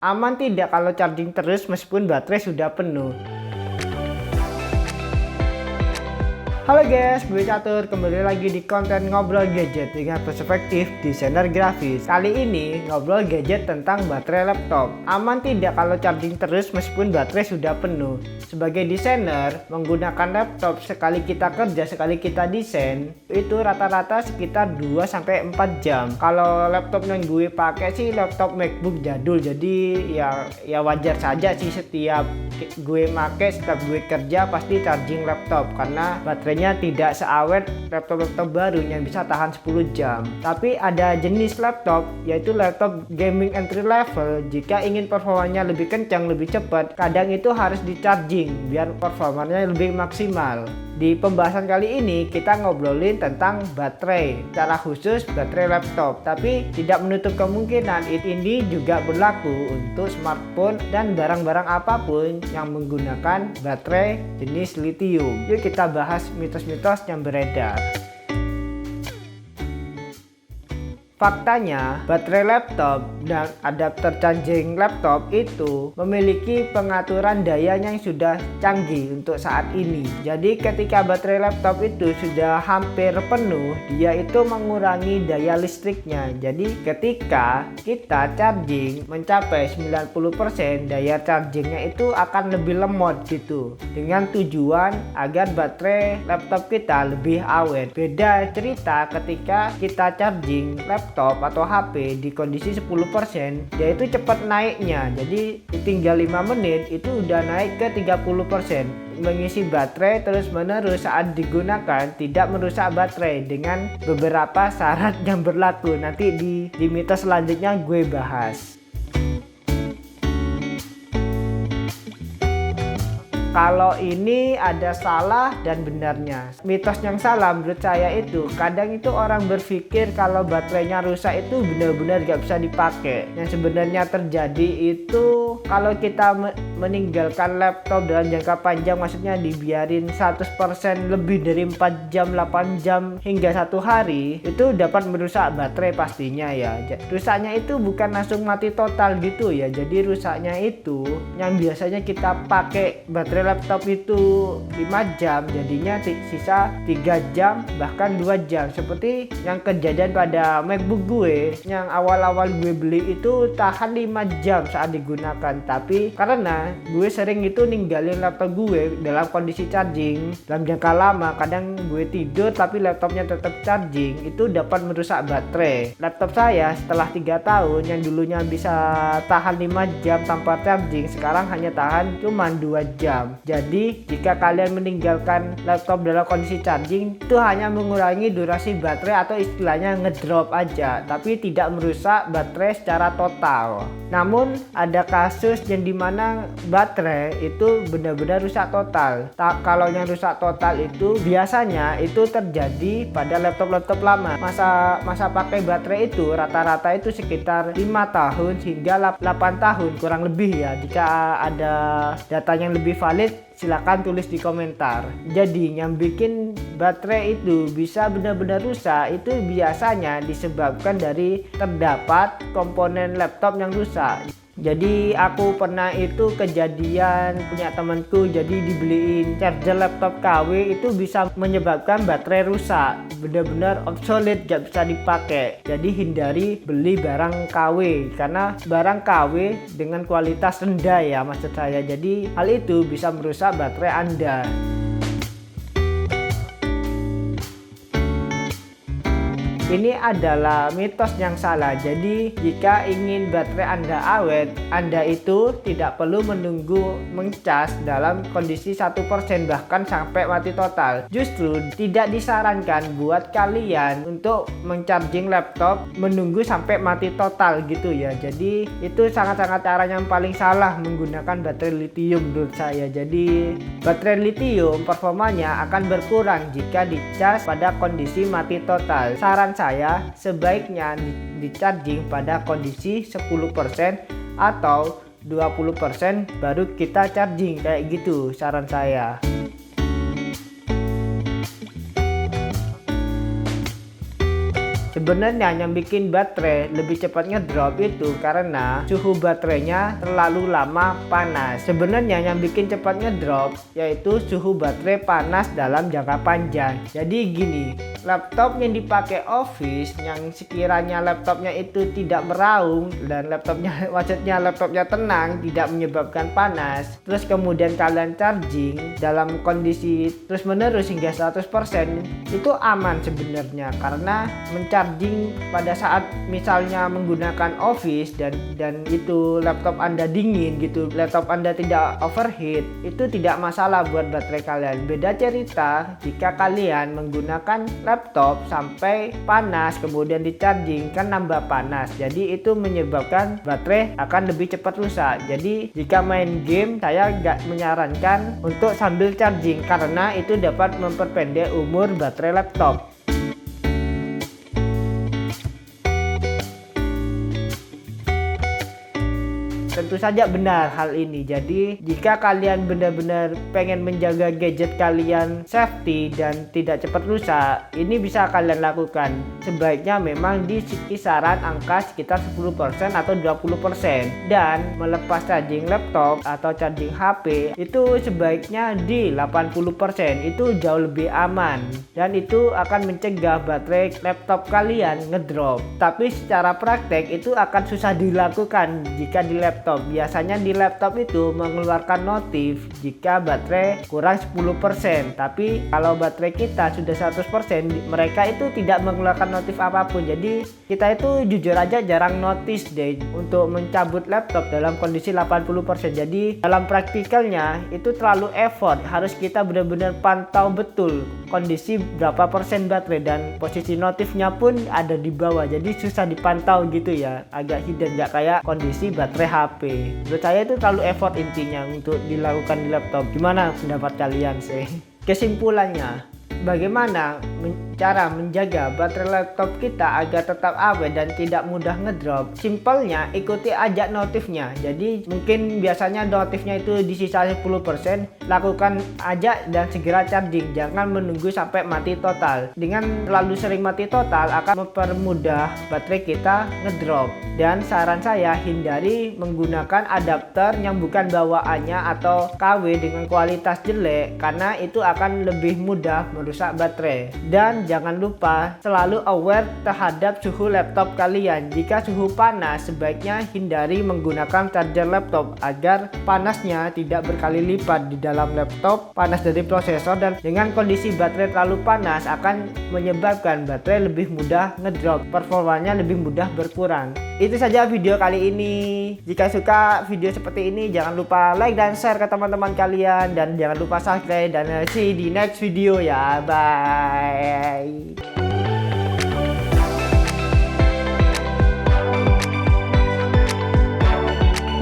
Aman tidak kalau charging terus meskipun baterai sudah penuh? Halo guys, gue Catur, kembali lagi di konten ngobrol gadget dengan perspektif desainer grafis. Kali ini ngobrol gadget tentang baterai laptop. Aman tidak kalau charging terus meskipun baterai sudah penuh? Sebagai desainer, menggunakan laptop sekali kita kerja, sekali kita desain, itu rata-rata sekitar 2-4 jam. Kalau laptop yang gue pakai sih laptop MacBook jadul, jadi ya wajar saja sih setiap gue kerja pasti charging laptop karena baterainya tidak seawet laptop baru yang bisa tahan 10 jam. Tapi ada jenis laptop yaitu laptop gaming entry level. Jika ingin performanya lebih kencang, lebih cepat, kadang itu harus di charging biar performanya lebih maksimal. Di pembahasan kali ini kita ngobrolin tentang baterai, secara khusus baterai laptop. Tapi tidak menutup kemungkinan ini juga berlaku untuk smartphone dan barang-barang apapun yang menggunakan baterai jenis lithium. Yuk kita bahas mitos-mitos yang beredar. Faktanya, baterai laptop dan adapter charging laptop itu memiliki pengaturan daya yang sudah canggih untuk saat ini. Jadi ketika baterai laptop itu sudah hampir penuh, dia itu mengurangi daya listriknya. Jadi ketika kita charging mencapai 90%, daya chargingnya itu akan lebih lemot gitu. Dengan tujuan agar baterai laptop kita lebih awet. Beda cerita ketika kita charging laptop atau HP di kondisi 10%, dia itu cepat naiknya. Jadi tinggal 5 menit itu udah naik ke 30%. Mengisi baterai terus menerus saat digunakan tidak merusak baterai dengan beberapa syarat yang berlaku. Nanti di mitos selanjutnya gue bahas. Kalau ini ada salah dan benarnya. Mitos yang salah menurut saya itu kadang itu orang berpikir kalau baterainya rusak itu benar-benar gak bisa dipakai. Yang sebenarnya terjadi itu kalau kita meninggalkan laptop dalam jangka panjang, maksudnya dibiarin 100% lebih dari 4 jam, 8 jam hingga 1 hari, itu dapat merusak baterai pastinya ya. Rusaknya itu bukan langsung mati total gitu ya. Jadi rusaknya itu yang biasanya kita pakai baterai laptop itu 5 jam jadinya sisa 3 jam bahkan 2 jam, seperti yang kejadian pada MacBook gue yang awal-awal gue beli itu tahan 5 jam saat digunakan. Tapi karena gue sering itu ninggalin laptop gue dalam kondisi charging dalam jangka lama, kadang gue tidur tapi laptopnya tetap charging, itu dapat merusak baterai. Laptop saya setelah 3 tahun yang dulunya bisa tahan 5 jam tanpa charging, sekarang hanya tahan cuma 2 jam. Jadi jika kalian meninggalkan laptop dalam kondisi charging itu hanya mengurangi durasi baterai atau istilahnya ngedrop aja, tapi tidak merusak baterai secara total. Namun ada kasus yang dimana baterai itu benar-benar rusak total. Kalau yang rusak total itu biasanya itu terjadi pada laptop-laptop lama. Masa pakai baterai itu rata-rata itu sekitar 5 tahun hingga 8 tahun kurang lebih ya. Jika ada data yang lebih valid silakan tulis di komentar. Jadi yang bikin baterai itu bisa benar-benar rusak itu biasanya disebabkan dari terdapat komponen laptop yang rusak. Jadi aku pernah itu kejadian punya temanku, jadi dibeliin charger laptop KW itu bisa menyebabkan baterai rusak, benar-benar obsolete, gak bisa dipakai. Jadi hindari beli barang KW karena barang KW dengan kualitas rendah ya maksud saya. Jadi hal itu bisa merusak baterai Anda. Ini adalah mitos yang salah. Jadi jika ingin baterai Anda awet, Anda itu tidak perlu menunggu mencas dalam kondisi 1% bahkan sampai mati total. Justru tidak disarankan buat kalian untuk mencharging laptop menunggu sampai mati total gitu ya. Jadi itu sangat-sangat cara yang paling salah menggunakan baterai lithium menurut saya. Jadi baterai lithium performanya akan berkurang jika dicas pada kondisi mati total. Saran saya sebaiknya di-charging pada kondisi 10% atau 20% baru kita charging, kayak gitu saran saya. Sebenarnya yang bikin baterai lebih cepat ngedrop itu karena suhu baterainya terlalu lama panas. Sebenarnya yang bikin cepat ngedrop yaitu suhu baterai panas dalam jangka panjang. Jadi gini, laptop yang dipakai office yang sekiranya laptopnya itu tidak meraung dan maksudnya laptopnya tenang, tidak menyebabkan panas, terus kemudian kalian charging dalam kondisi terus menerus hingga 100%, itu aman sebenarnya, karena mencharging pada saat misalnya menggunakan office dan itu laptop Anda dingin gitu, laptop Anda tidak overheat, itu tidak masalah buat baterai kalian. Beda cerita jika kalian menggunakan laptop sampai panas kemudian di charging, kan nambah panas, jadi itu menyebabkan baterai akan lebih cepat rusak. Jadi jika main game saya nggak menyarankan untuk sambil charging karena itu dapat memperpendek umur baterai laptop. Tentu saja benar hal ini. Jadi jika kalian benar-benar pengen menjaga gadget kalian safety dan tidak cepat rusak, ini bisa kalian lakukan. Sebaiknya memang di kisaran angka sekitar 10% atau 20%. Dan melepas charging laptop atau charging HP itu sebaiknya di 80%. Itu jauh lebih aman dan itu akan mencegah baterai laptop kalian ngedrop. Tapi secara praktek itu akan susah dilakukan jika di laptop. Biasanya di laptop itu mengeluarkan notif jika baterai kurang 10%. Tapi kalau baterai kita sudah 100%, mereka itu tidak mengeluarkan notif apapun. Jadi kita itu jujur aja jarang notice deh untuk mencabut laptop dalam kondisi 80%. Jadi dalam praktikalnya itu terlalu effort. Harus kita benar-benar pantau betul kondisi berapa persen baterai dan posisi notifnya pun ada di bawah. Jadi susah dipantau gitu ya. Agak hidden, nggak kayak kondisi baterai HP. Menurut saya itu terlalu effort intinya untuk dilakukan di laptop. Gimana pendapat kalian sih? Kesimpulannya, bagaimana cara menjaga baterai laptop kita agar tetap awet dan tidak mudah ngedrop? Simpelnya ikuti aja notifnya. Jadi mungkin biasanya notifnya itu di sisa 10%, lakukan aja dan segera charging. Jangan menunggu sampai mati total. Dengan terlalu sering mati total akan mempermudah baterai kita ngedrop. Dan saran saya, hindari menggunakan adapter yang bukan bawaannya atau KW dengan kualitas jelek, karena itu akan lebih mudah merusak baterai. Dan jangan lupa selalu aware terhadap suhu laptop kalian. Jika suhu panas, sebaiknya hindari menggunakan charger laptop agar panasnya tidak berkali lipat di dalam laptop, panas dari prosesor, dan dengan kondisi baterai terlalu panas akan menyebabkan baterai lebih mudah ngedrop, performanya lebih mudah berkurang. Itu saja video kali ini. Jika suka video seperti ini, jangan lupa like dan share ke teman-teman kalian, dan jangan lupa subscribe, dan see you di next video ya. Bye.